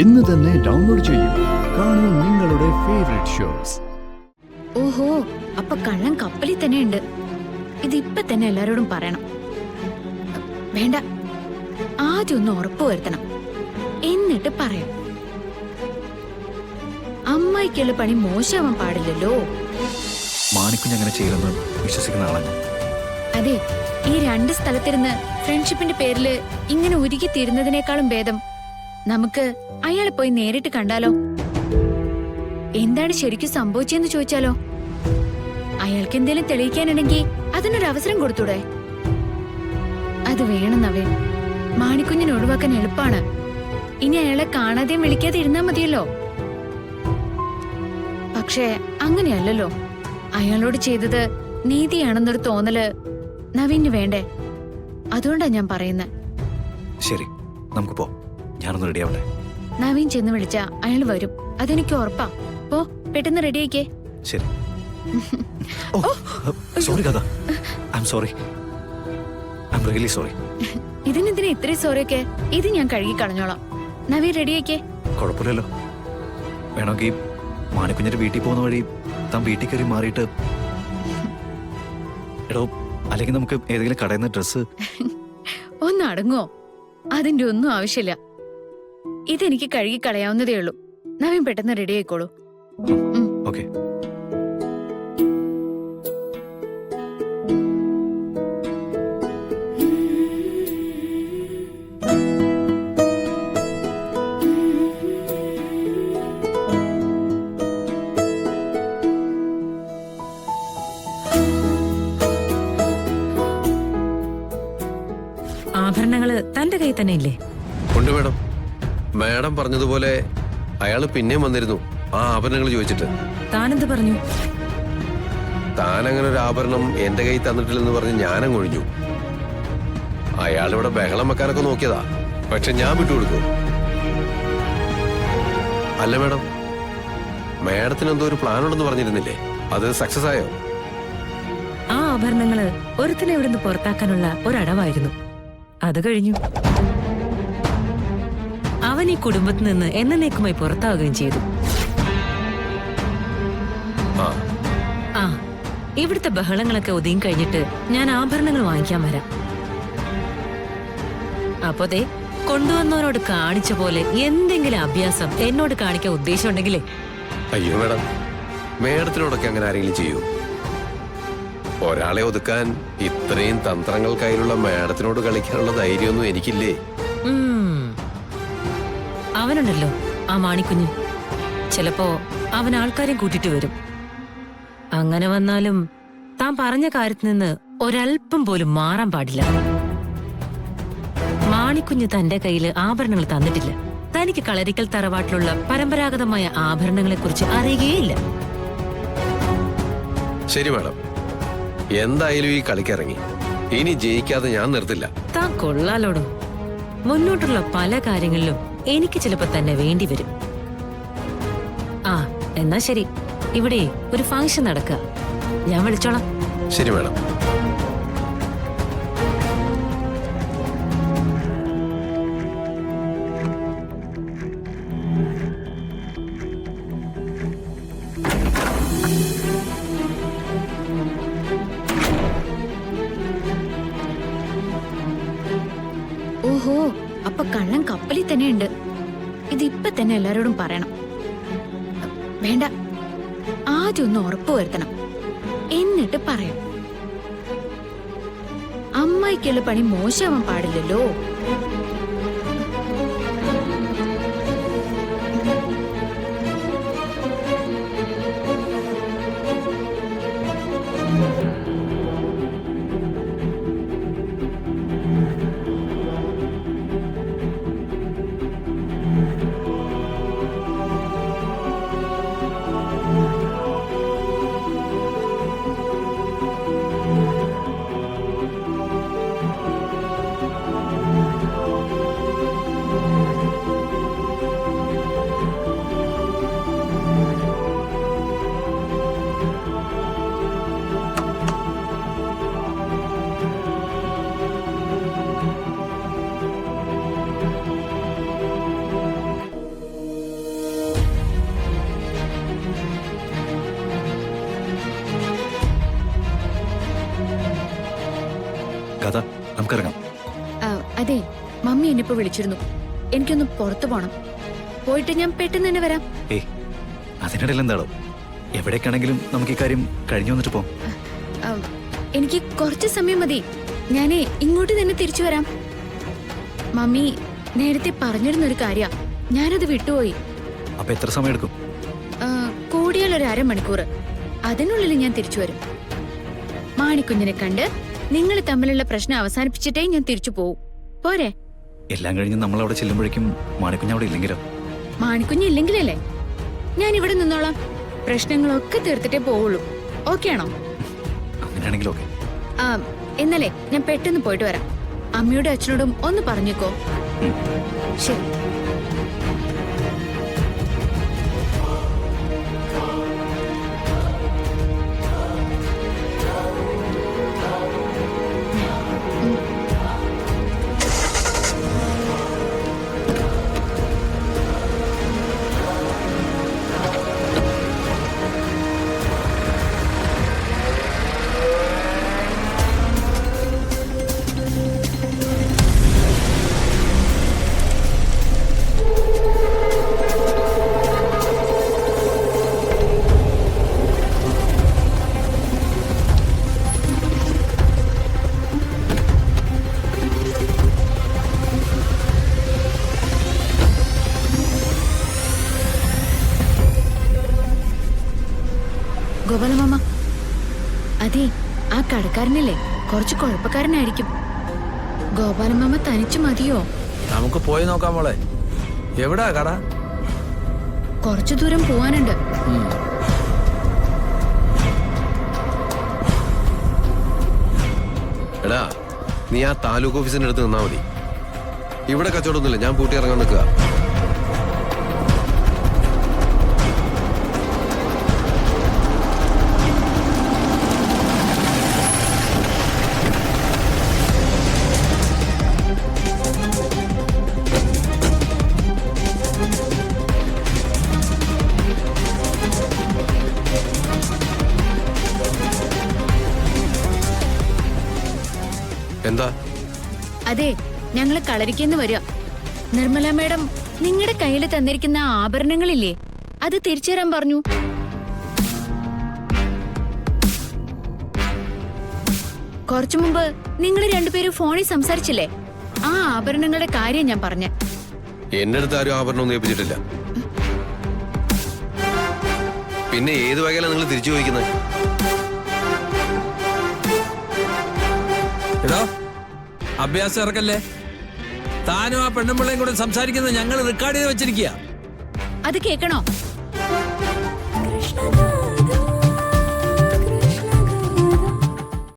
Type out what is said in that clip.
ഇന്ന് തന്നെ ഡൗൺലോഡ് ചെയ്യൂ. കാണൂ നിങ്ങളുടെ ഫേവറേറ്റ് ഷോസ്. ഓഹോ, അപ്പൊ കള്ളൻ കപ്പലിൽ തന്നെ ഉണ്ട്. ഇതിപ്പൊ തന്നെ എല്ലാരോടും പറയണം. വേണ്ട, ആദ്യം ഒന്ന് ഉറപ്പ് വരുത്തണം, എന്നിട്ട് പറയാം. അമ്മായിക്കുള്ള പണി മോശമാവാൻ പാടില്ലല്ലോ. മാണിക്കുഞ്ഞ് അങ്ങനെ ചെയ്യില്ലെന്ന് വിശ്വസിക്കുന്ന ആളാണ്. അതെ, ഈ രണ്ട് സ്ഥലത്തിരുന്ന് ഫ്രണ്ട്ഷിപ്പിന്റെ പേരില് ഇങ്ങനെ ഉരുകി തീരുന്നതിനേക്കാളും ഭേദം നമുക്ക് അയാളെ പോയി നേരിട്ട് കണ്ടാലോ? എന്താണ് ശരിക്കും സംഭവിച്ചെന്ന് ചോദിച്ചാലോ? അയാൾക്ക് എന്തെങ്കിലും തെളിയിക്കാനുണ്ടെങ്കിൽ അതിനൊരു അവസരം കൊടുത്തൂടെ? അത് വേണം നവീൻ. മാണിക്കുഞ്ഞിനെ ഒഴിവാക്കാൻ എളുപ്പാണ്. ഇനി അയാളെ കാണാതെയും വിളിക്കാതെ ഇരുന്നാ മതിയല്ലോ. പക്ഷേ അങ്ങനെയല്ലല്ലോ. അയാളോട് ചെയ്തത് നീതിയാണെന്നൊരു തോന്നല് നവീന് വേണ്ടേ? അതുകൊണ്ടാ ഞാൻ പറയുന്നത്. ശരി, നമുക്ക് പോ. ഞാനൊന്ന് റെഡി ആവട്ടെ. നവീൻ ചെന്ന് വിളിച്ച അയാൾ വരും, അതെനിക്ക് ഉറപ്പാ. പോ, പെട്ടെന്ന് റെഡിയായിക്കേ. ശരി. സോറി കഥ. I am sorry. I am really sorry. ഇതിനെന്തിനാ ഇത്രയും സോറിയൊക്കെ? ഇത് ഞാൻ കഴുകി കളഞ്ഞോളാം. നവീൻ റെഡിയായിക്കേ. കുഴപ്പമില്ലല്ലോ. വേണമെങ്കിൽ മാണിക്കുഞ്ഞിന്റെ വീട്ടിൽ പോകുന്ന വഴി താൻ വീട്ടിൽ കയറി മാറിയിട്ട് എടോ, അല്ലെങ്കിൽ നമുക്ക് ഏതെങ്കിലും കടയിൽ നിന്ന് ഡ്രസ്സ്. ഒന്ന് അടങ്ങോ? അതിന്റെ ഒന്നും ആവശ്യമില്ല. ഇതെനിക്ക് കഴുകി കളയാവുന്നതേ ഉള്ളൂ. നവീൻ പെട്ടെന്ന് റെഡി ആയിക്കോളൂ. ഓക്കെ. ആഭരണങ്ങള് തന്റെ കയ്യിൽ തന്നെ ഇല്ലേ? ഉണ്ട് മേഡം. മാഡം പറഞ്ഞതുപോലെ അയാള് പിന്നെയും വന്നിരുന്നു ആ ആഭരണങ്ങൾ ചോദിച്ചിട്ട്. താനെന്ത് പറഞ്ഞു? താൻ അങ്ങനെ ഒരു ആഭരണം എന്റെ കയ്യിൽ തന്നിട്ടില്ലെന്ന് പറഞ്ഞ് ഞാനങ്ങ് ഒഴിഞ്ഞു. അയാളിവിടെ ബഹളം വെക്കാനൊക്കെ നോക്കിയതാ, പക്ഷെ ഞാൻ വിട്ടുകൊടുക്കൂ? അല്ല മേഡം, മാഡത്തിന് എന്തോ ഒരു പ്ലാൻ ഉണ്ടെന്ന് പറഞ്ഞിരുന്നില്ലേ? അത് സക്സസ് ആയോ? ആ ആഭരണങ്ങള് ഒരുത്തിനെ ഇവിടുന്ന് പുറത്താക്കാനുള്ള ഒരടവായിരുന്നു. അത് കഴിഞ്ഞു. അവൻ ഈ കുടുംബത്തിൽ നിന്ന് എന്നേക്കുമായി പുറത്താവുകയും ചെയ്തു. ആ, ഇവിടുത്തെ ബഹളങ്ങളൊക്കെ ഒതുങ്ങി കഴിഞ്ഞിട്ട് ഞാൻ ആഭരണങ്ങൾ വാങ്ങിക്കാൻ വരാം. അപ്പൊ ദേ, കൊണ്ടുവന്നവരോട് കാണിച്ച പോലെ എന്തെങ്കിലും അഭ്യാസം എന്നോട് കാണിക്കാൻ ഉദ്ദേശം ഉണ്ടെങ്കിലേ. അയ്യോ മേഡം, മേഡത്തിനോടൊക്കെ അങ്ങനെ ആരെങ്കിലും ചെയ്യൂ? ഒരാളെ ഒതുക്കാൻ ഇത്രയും തന്ത്രങ്ങൾ കയ്യിലുള്ള മാഡത്തിനോട് കളിക്കാനുള്ള ധൈര്യമൊന്നും എനിക്കില്ലേ? അവനുണ്ടല്ലോ ആ മാണിക്കുഞ്ഞ്, ചിലപ്പോ അവൻ ആൾക്കാരെയും കൂട്ടിട്ട് വരും. അങ്ങനെ വന്നാലും താൻ പറഞ്ഞ കാര്യത്തിൽ നിന്ന് ഒരൽപ്പം പോലും മാറാൻ പാടില്ല. മാണിക്കുഞ്ഞ് തന്റെ കയ്യില് ആഭരണങ്ങൾ തന്നിട്ടില്ല. തനിക്ക് കളരിക്കൽ തറവാട്ടിലുള്ള പരമ്പരാഗതമായ ആഭരണങ്ങളെ കുറിച്ച് അറിയുകയില്ല. ശരി മാഡം, എന്തായാലും ഈ കളിക്കിറങ്ങി. ഇനി ജയിക്കാതെ ഞാൻ നിർത്തില്ല. താൻ കൊള്ളാലോടോ. മുന്നോട്ടുള്ള പല കാര്യങ്ങളിലും എനിക്ക് ചിലപ്പോ തന്നെ വേണ്ടി വരും. ആ, എന്നാ ശരി. ഇവിടെ ഒരു ഫംഗ്ഷൻ നടക്കുക, ഞാൻ വിളിച്ചോളാം. ശരി മാഡം. ഓഹോ, അപ്പൊ കള്ളൻ കപ്പലിൽ തന്നെ ഉണ്ട്. ഇതിപ്പൊ തന്നെ എല്ലാരോടും പറയണം. വേണ്ട, ആദ്യം ഒന്ന് ഉറപ്പ് വരുത്തണം, എന്നിട്ട് പറയാം. അമ്മായിക്കുള്ള പണി മോശമാവാൻ പാടില്ലല്ലോ. നമുക്കിറങ്ങാം. അതെ, മമ്മി എന്നെ ഇപ്പൊ വിളിച്ചിരുന്നു. എനിക്കൊന്ന് പുറത്തു പോണം. പോയിട്ട് ഞാൻ പെട്ടെന്ന് തന്നെ വരാം. ഏയ്, അതിനിടയിൽ എന്താണോ? എവിടേക്കാണെങ്കിലും നമുക്ക് ഈ കാര്യം കഴിഞ്ഞു വന്നിട്ട് പോവാം. ആ, എനിക്ക് കുറച്ച് സമയം മതി. ഞാനേ ഇങ്ങോട്ട് തന്നെ തിരിച്ചു വരാം. മമ്മി നേരത്തെ പറഞ്ഞിരുന്നൊരു കാര്യ, ഞാനത് വിട്ടുപോയി. അപ്പൊ എത്ര സമയം എടുക്കും? കൂടിയാൽ ഒരു അരമണിക്കൂർ. അതിനുള്ളിൽ ഞാൻ തിരിച്ചു വരും. മാണിക്കുഞ്ഞിനെ കണ്ട് നിങ്ങൾ തമ്മിലുള്ള പ്രശ്നം അവസാനിപ്പിച്ചിട്ടേ ഞാൻ തിരിച്ചു പോവും. പോരെ? എല്ലാം കഴിഞ്ഞ് നമ്മൾ അവിടെ ചെല്ലുമ്പോഴേക്കും മാണിക്കുഞ്ഞ് അവിടെ ഇല്ലെങ്കിലോ? മാണിക്കുഞ്ഞ് ഇല്ലെങ്കിലല്ലേ ഞാൻ ഇവിടെ നിന്നോളാം. പ്രശ്നങ്ങളൊക്കെ തീർത്തിട്ടേ പോവുള്ളൂ. ഓക്കെ ആണോ? അങ്ങനെയാണെങ്കിൽ ഓക്കെ. എന്നാലേ ഞാൻ പെട്ടെന്ന് പോയിട്ട് വരാം. അമ്മയോടും അച്ഛനോടും ഒന്ന് പറഞ്ഞേക്കോ. ശരി. ഗോപാലമാമ, അതെ, ആ കടക്കാരനല്ലേ കുറച്ച് കുഴപ്പക്കാരനായിരിക്കും. ഗോപാലമാമ തനിച്ചു മതിയോ? നമുക്ക് പോയി നോക്കാം മോളെ. എവിടാ കട? കുറച്ചു ദൂരം പോവാനുണ്ട്. എടാ, നീ ആ താലൂക്ക് ഓഫീസിന്റെ അടുത്ത് നിന്നാ മതി. ഇവിടെ കച്ചവടമൊന്നുമില്ല, ഞാൻ പൂട്ടി ഇറങ്ങാൻ നിൽക്കുക. എന്താ? അതെ, ഞങ്ങള് കളരിക്കെന്ന് വരിക. നിർമ്മല മേഡം നിങ്ങളുടെ കയ്യിൽ തന്നിരിക്കുന്ന ആഭരണങ്ങളില്ലേ, അത് തിരിച്ചു തരാൻ പറഞ്ഞു. കുറച്ചു മുമ്പ് നിങ്ങൾ രണ്ടുപേരും ഫോണിൽ സംസാരിച്ചില്ലേ, ആ ആഭരണങ്ങളുടെ കാര്യം ഞാൻ പറഞ്ഞ. എന്റെ അടുത്ത് ആരും ആഭരണമൊന്നും ഏൽപ്പിച്ചിട്ടില്ല. പിന്നെ ഏത് വകയിലാണ് നിങ്ങൾ തിരിച്ചു ചോദിക്കുന്നത്? എടോ, അഭ്യാസം ഇറക്കല്ലേ. താനും ആ പെണ്ണുമ്പിള്ളയും കൂടെ സംസാരിക്കുന്നത് ഞങ്ങൾ റെക്കോർഡ് ചെയ്ത് വെച്ചിരിക്കുക. അത് കേൾക്കണോ? കൃഷ്ണ